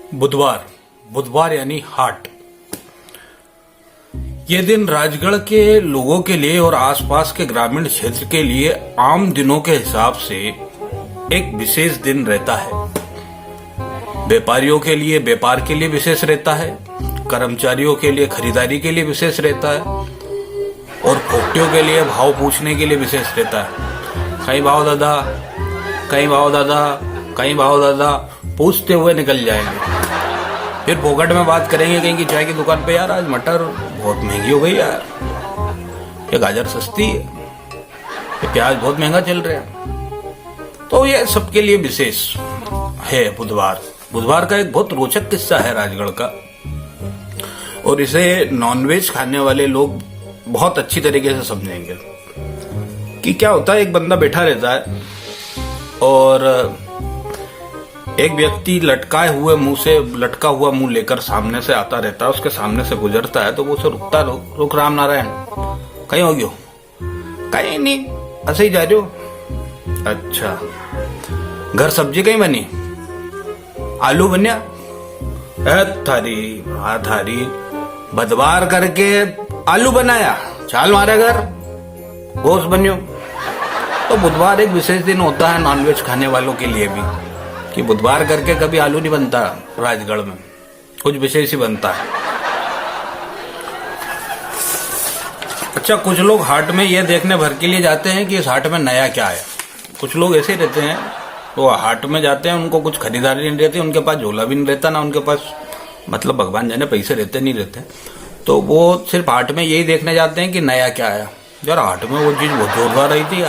बुधवार बुधवार यानी हाट। ये दिन राजगढ़ के लोगों के लिए और आसपास के ग्रामीण क्षेत्र के लिए आम दिनों के हिसाब से एक विशेष दिन रहता है। व्यापारियों के लिए व्यापार के लिए विशेष रहता है, कर्मचारियों के लिए खरीदारी के लिए विशेष रहता है और फोकटियों के लिए भाव पूछने के लिए विशेष रहता है। कहीं भाव दादा, कहीं भाव दादा, कहीं भाव दादा पूछते हुए निकल जाएंगे। फिर फोकट में बात करेंगे कहीं की चाय की दुकान पे, यार आज मटर बहुत महंगी हो गई यार, ये गाजर सस्ती है, ये प्याज बहुत महंगा चल रहा है। तो ये सबके लिए विशेष है बुधवार। बुधवार का एक बहुत रोचक किस्सा है राजगढ़ का, और इसे नॉनवेज खाने वाले लोग बहुत अच्छी तरीके से समझेंगे कि क्या होता है। एक बंदा बैठा रहता है और एक व्यक्ति लटकाए हुए मुंह से लटका हुआ मुंह लेकर सामने से आता रहता है, उसके सामने से गुजरता है तो वो उसे रुकता, रुक राम नारायण, कहीं हो गयो? कहीं नहीं, ऐसे ही जा रहे हो? अच्छा, घर सब्जी कहीं बनी? आलू बनिया? थारी हाँ थारी बदवार करके आलू बनाया, चाल मारे घर गोश्त बनियो। तो बुधवार एक विशेष दिन होता है नॉनवेज खाने वालों के लिए भी, कि बुधवार करके कभी आलू नहीं बनता राजगढ़ में, कुछ विशेष ही बनता है। अच्छा, कुछ लोग हाट में यह देखने भर के लिए जाते हैं कि इस हाट में नया क्या है। कुछ लोग ऐसे रहते हैं, वो हाट में जाते हैं, उनको कुछ खरीदारी नहीं रहती, उनके पास झोला भी नहीं रहता, ना उनके पास मतलब भगवान जाने पैसे रहते नहीं रहते, तो वो सिर्फ हाट में यही देखने जाते हैं कि नया क्या है। यार हाट में वो चीज बहुत जोरदार आई थी,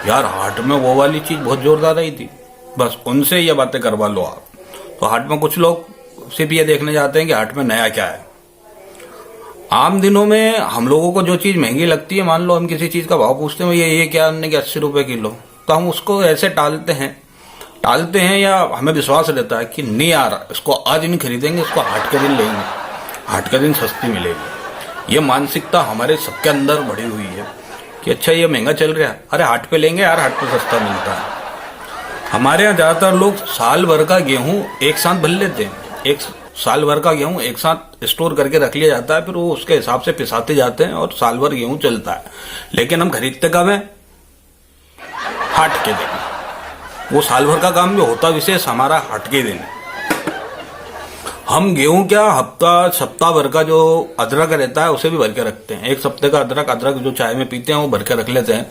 यार हाट में वो वाली चीज बहुत जोरदार आई थी, बस उनसे ये बातें करवा लो आप। तो हाट में कुछ लोग सिर्फ ये देखने जाते हैं कि हाट में नया क्या है। आम दिनों में हम लोगों को जो चीज महंगी लगती है, मान लो हम किसी चीज का भाव पूछते हैं, ये क्या अन्य कि 80 रुपए किलो, तो हम उसको ऐसे टालते हैं या हमें विश्वास रहता है कि नहीं यार इसको आज नहीं खरीदेंगे, इसको हाट के दिन लेंगे, हाट के दिन सस्ती मिलेगी। ये मानसिकता हमारे सबके अंदर बढ़ी हुई है कि अच्छा ये महंगा चल रहा है, अरे हाट पे लेंगे यार, हाट पे सस्ता मिलता है। हमारे यहाँ ज्यादातर लोग साल भर का गेहूं एक साथ भर लेते हैं, एक साल भर का गेहूं एक साथ स्टोर करके रख लिया जाता है, फिर वो उसके हिसाब से पिसाते जाते हैं और साल भर गेहूं चलता है। लेकिन हम खरीदते कब है? हाट के दिन। वो साल भर का काम भी होता विशेष हमारा हाट के दिन। हम गेहूं क्या सप्ताह भर का जो अदरक रहता है उसे भी भर के रखते हैं। एक सप्ताह का अदरक जो चाय में पीते हैं वो भर के रख लेते हैं,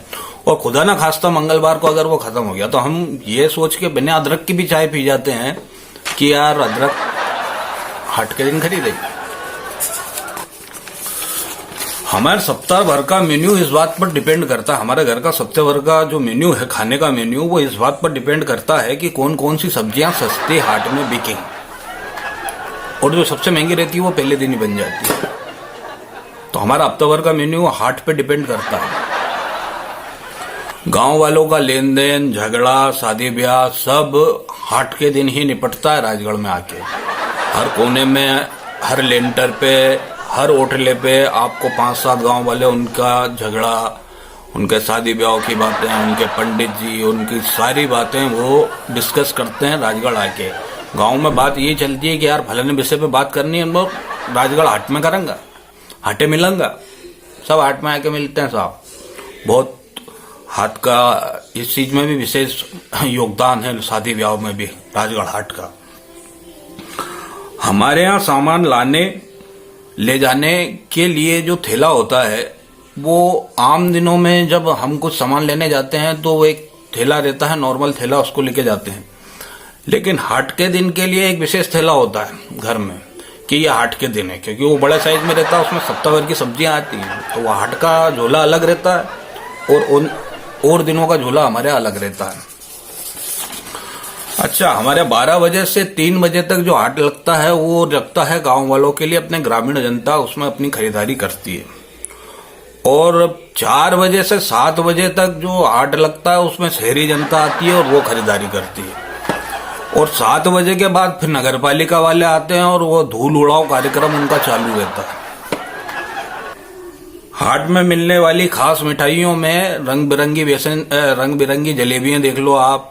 और खुदा ना खास्ता मंगलवार को अगर वो खत्म हो गया तो हम ये सोच के बिना अदरक की भी चाय पी जाते हैं कि यार अदरक हाट के दिन खरीदेंगे। हमारे सप्ताह भर का मेन्यू इस बात पर डिपेंड करता है, हमारे घर का सप्ताह भर का जो मेन्यू है, खाने का मेन्यू, वो इस बात पर डिपेंड करता है कि कौन कौन सी सब्जियां सस्ते हाट में बिकें, और जो सबसे महंगी रहती है वो पहले दिन ही बन जाती है। तो हमारा हफ्ता भर का मेन्यू हाट पे डिपेंड करता है। गांव वालों का लेन देन, झगड़ा, शादी ब्याह सब हाट के दिन ही निपटता है राजगढ़ में आके। हर कोने में, हर लेंटर पे, हर ओटले पे आपको 5-7 गांव वाले उनका झगड़ा, उनके शादी ब्याह की बातें, उनके पंडित जी, उनकी सारी बातें वो डिस्कस करते हैं राजगढ़ आके। गांव में बात ये चलती है कि यार फलाने विषय पे बात करनी है, हम लोग राजगढ़ हाट में करेंगे, हाटे मिलेंगे, सब हाट में आके मिलते हैं साहब। बहुत हाट का इस चीज में भी विशेष योगदान है, शादी ब्याह में भी राजगढ़ हाट का। हमारे यहाँ सामान लाने ले जाने के लिए जो ठेला होता है, वो आम दिनों में जब हम कुछ सामान लेने जाते हैं तो वो एक ठेला रहता है, नॉर्मल ठेला, उसको लेके जाते हैं। लेकिन हाट के दिन के लिए एक विशेष ठेला होता है घर में कि ये हाट के दिन है, क्योंकि वो बड़े साइज में रहता है, उसमें सप्ताह भर की सब्जियां आती हैं, तो वो हाट का झोला अलग रहता है और उन और दिनों का झोला हमारे अलग रहता है। अच्छा, हमारे 12 बजे से 3 बजे तक जो हाट लगता है वो लगता है गांव वालों के लिए, अपने ग्रामीण जनता उसमें अपनी खरीदारी करती है। और 4 बजे से 7 बजे तक जो हाट लगता है उसमें शहरी जनता आती है और वो खरीदारी करती है। और 7 बजे के बाद फिर नगर पालिका वाले आते हैं और वो धूल उड़ाओ कार्यक्रम उनका चालू रहता है। हाट में मिलने वाली खास मिठाइयों में रंग बिरंगी जलेबियां देख लो आप,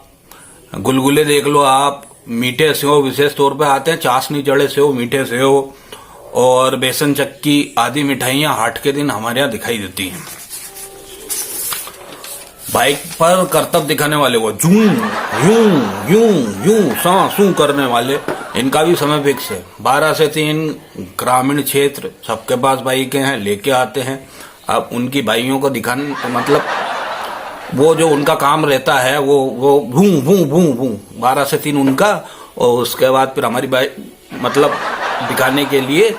गुलगुले देख लो आप, मीठे सेव विशेष तौर पे आते हैं, चाशनी जड़े सेव, मीठे सेव और बेसन चक्की आदि मिठाइयां हाट के दिन हमारे यहाँ दिखाई देती हैं। बाइक पर करतब दिखाने वाले वो जूं यूं यूं यूं सा सू करने वाले, इनका भी समय फिक्स है। 12 से 3 ग्रामीण क्षेत्र सबके पास बाइकें हैं, लेके आते हैं। अब उनकी बाइयों को दिखाने मतलब वो जो उनका काम रहता है वो भूं भूं भूं भूं 12 से 3 उनका, और उसके बाद फिर हमारी बाइक मतलब दिखाने के लिए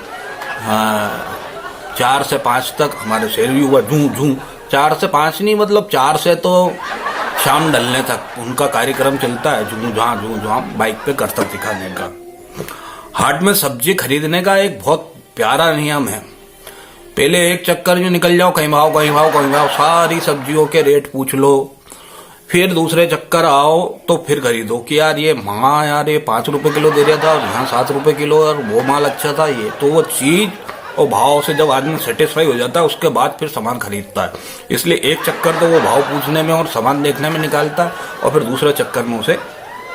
4 से 5 तक हमारे शहर भी हुआ जूं जूं। 4 से 5 नहीं, मतलब 4 से तो शाम ढलने तक उनका कार्यक्रम चलता है, जूं जहां बाइक पे करतब दिखाने का। हाट में सब्जी खरीदने का एक बहुत प्यारा नियम है। पहले एक चक्कर जो निकल जाओ, कहीं भाव, सारी सब्जियों के रेट पूछ लो। फिर दूसरे चक्कर आओ तो फिर खरीदो कि यार ये महंगा, यार ये 5 रुपए किलो दे रहा था और यहाँ 7 रुपए किलो, और वो माल अच्छा था ये। तो वो चीज और भाव से जब आदमी सेटिस्फाई हो जाता है उसके बाद फिर सामान खरीदता है। इसलिए एक चक्कर तो वो भाव पूछने में और सामान देखने में निकालता है, और फिर दूसरे चक्कर में उसे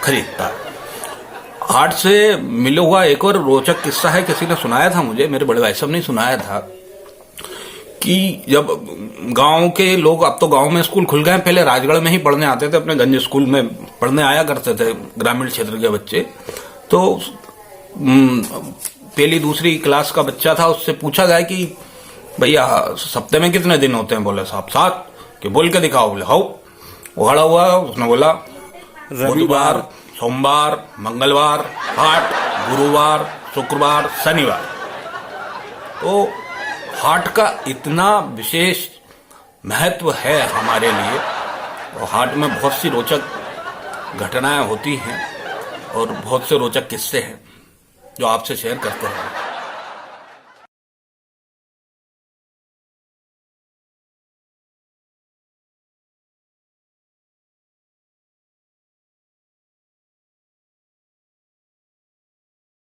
खरीदता है। हाट से मिला हुआ एक और रोचक किस्सा है, किसी ने सुनाया था मुझे, मेरे बड़े भाई साहब ने सुनाया था कि जब गांव के लोग, अब तो गांव में स्कूल खुल गए, पहले राजगढ़ में ही पढ़ने आते थे, अपने गंज स्कूल में पढ़ने आया करते थे ग्रामीण क्षेत्र के बच्चे। तो पहली दूसरी क्लास का बच्चा था, उससे पूछा गया कि भैया सप्ताह में कितने दिन होते हैं? बोले साहब 7। कि बोल के दिखाओ। बोले हाउ। वो खड़ा हुआ, उसने बोला बुधवार, सोमवार, मंगलवार हाट, गुरुवार, शुक्रवार, शनिवार। तो हाट का इतना विशेष महत्व है हमारे लिए, और हाट में बहुत सी रोचक घटनाएं होती हैं और बहुत से रोचक किस्से हैं जो आपसे शेयर करते हैं।